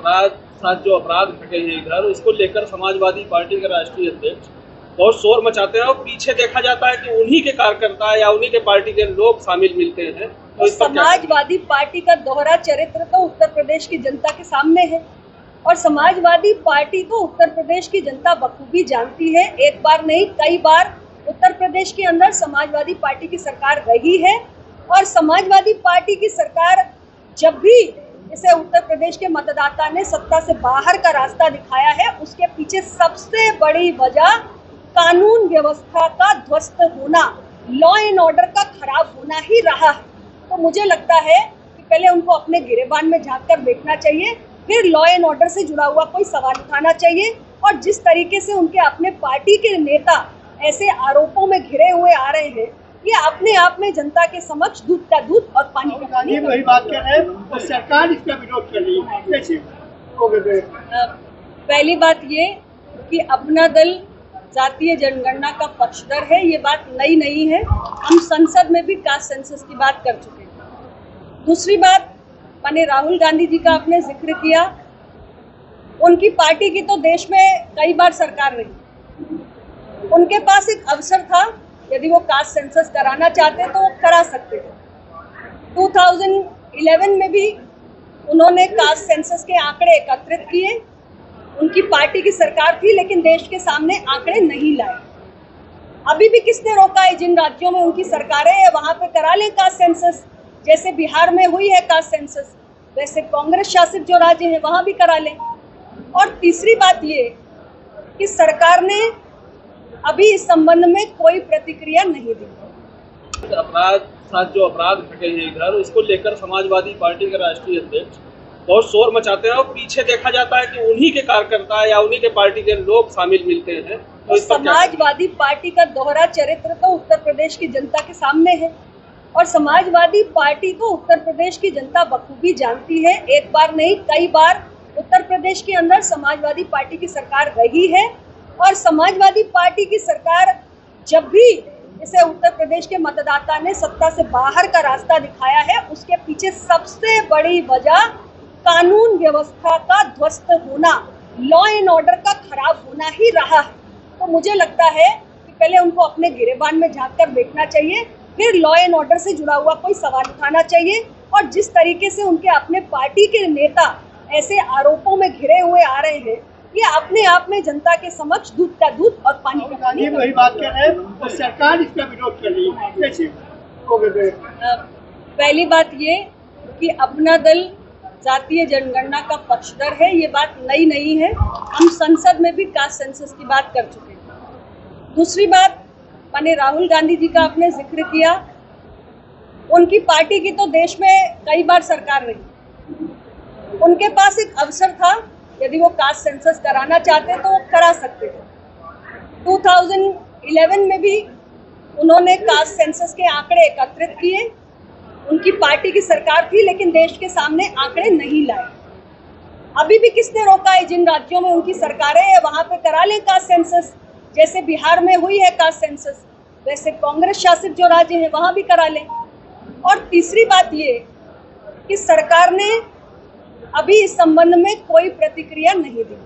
अपराध साथ जो अपराध घटे हैं इधर, उसको लेकर समाजवादी पार्टी के राष्ट्रीय अध्यक्ष बहुत शोर मचाते हैं और पीछे देखा जाता है कि उन्हीं के कार्यकर्ता या उन्हीं के पार्टी के लोग शामिल मिलते हैं। तो समाजवादी पार्टी का दोहरा चरित्र तो उत्तर प्रदेश की जनता के सामने है और समाजवादी पार्टी को उत्तर प्रदेश की जनता बखूबी जानती है। एक बार नहीं, कई बार उत्तर प्रदेश के अंदर समाजवादी पार्टी की सरकार रही है और समाजवादी पार्टी की सरकार जब भी इसे उत्तर प्रदेश के मतदाता ने सत्ता से बाहर का रास्ता दिखाया है, उसके पीछे सबसे बड़ी वजह कानून व्यवस्था का ध्वस्त होना, लॉ एंड ऑर्डर का खराब होना ही रहा है। तो मुझे लगता है कि पहले उनको अपने गिरेबान में झांक कर देखना चाहिए, फिर लॉ एंड ऑर्डर से जुड़ा हुआ कोई सवाल उठाना चाहिए। और जिस तरीके से उनके अपने पार्टी के नेता ऐसे आरोपों में घिरे हुए आ रहे हैं, ये अपने आप में जनता के समक्ष दूध का दूध और पानी का पानी। वही बात कर रहे हैं और सरकार इसका विरोध कर रही है, कैसे? पहली बात ये कि अपना दल जातीय जनगणना का पक्षधर है, ये बात नई नहीं है। हम संसद में भी कास्ट सेंसस की बात कर चुके हैं। दूसरी बात, माननीय राहुल गांधी जी का आपने जिक्र किया, उनकी पार्टी की तो देश में कई बार सरकार रही, उनके पास एक अवसर था, यदि वो कास्ट सेंसस कराना चाहते तो वो करा सकते थे। 2011 में भी उन्होंने कास्ट सेंसस के आंकड़े एकत्रित किए, उनकी पार्टी की सरकार थी, लेकिन देश के सामने आंकड़े नहीं लाए। अभी भी किसने रोका है? जिन राज्यों में उनकी सरकारें हैं वहां पे करा लें कास्ट सेंसस, जैसे बिहार में हुई है कास्ट सेंसस, वैसे कांग्रेस शासित जो राज्य हैं वहां भी करा लें। और तीसरी बात ये कि सरकार ने अभी इस संबंध में कोई प्रतिक्रिया नहीं दी। अपराध साथ जो अपराध घटे हैं इधर, उसको लेकर समाजवादी पार्टी के राष्ट्रीय अध्यक्ष बहुत शोर मचाते हैं और पीछे देखा जाता है कि उन्हीं के कार्यकर्ता या उन्हीं के पार्टी के लोग शामिल मिलते हैं। तो समाजवादी पार्टी का दोहरा चरित्र तो उत्तर प्रदेश की जनता के सामने है और समाजवादी पार्टी को उत्तर प्रदेश की जनता बखूबी जानती है। एक बार नहीं, कई बार उत्तर प्रदेश के अंदर समाजवादी पार्टी की सरकार रही है और समाजवादी पार्टी की सरकार जब भी इसे उत्तर प्रदेश के मतदाता ने सत्ता से बाहर का रास्ता दिखाया है, उसके पीछे सबसे बड़ी वजह कानून व्यवस्था का ध्वस्त होना, लॉ एंड ऑर्डर का खराब होना ही रहा है। तो मुझे लगता है कि पहले उनको अपने गिरेबान में झांक कर देखना चाहिए, फिर लॉ एंड ऑर्डर से जुड़ा हुआ कोई सवाल उठाना चाहिए। और जिस तरीके से उनके अपने पार्टी के नेता ऐसे आरोपों में घिरे हुए आ रहे हैं, ये अपने आप में जनता के समक्ष दूध का दूध और पानी का पानी। वही बात कर रहे हैं और सरकार इसका विरोध कर रही है, कैसे? पहली बात ये कि अपना दल जातीय जनगणना का पक्षधर है, ये बात नई नहीं है। हम संसद में भी कास्ट सेंसस की बात कर चुके हैं। दूसरी बात, माननीय राहुल गांधी जी का आपने जिक्र किया, उनकी पार्टी की तो देश में कई बार सरकार रही, उनके पास एक अवसर था, यदि वो कास्ट सेंसस कराना चाहते तो वो करा सकते थे। 2011 में भी उन्होंने कास्ट सेंसस के आंकड़े एकत्रित किए, उनकी पार्टी की सरकार थी, लेकिन देश के सामने आंकड़े नहीं लाए। अभी भी किसने रोका है? जिन राज्यों में उनकी सरकारें हैं वहां पे करा लें कास्ट सेंसस, जैसे बिहार में हुई है कास्ट सेंसस, वैसे कांग्रेस शासित जो राज्य हैं वहां भी करा लें। और तीसरी बात ये कि सरकार ने अभी इस संबंध में कोई प्रतिक्रिया नहीं दी।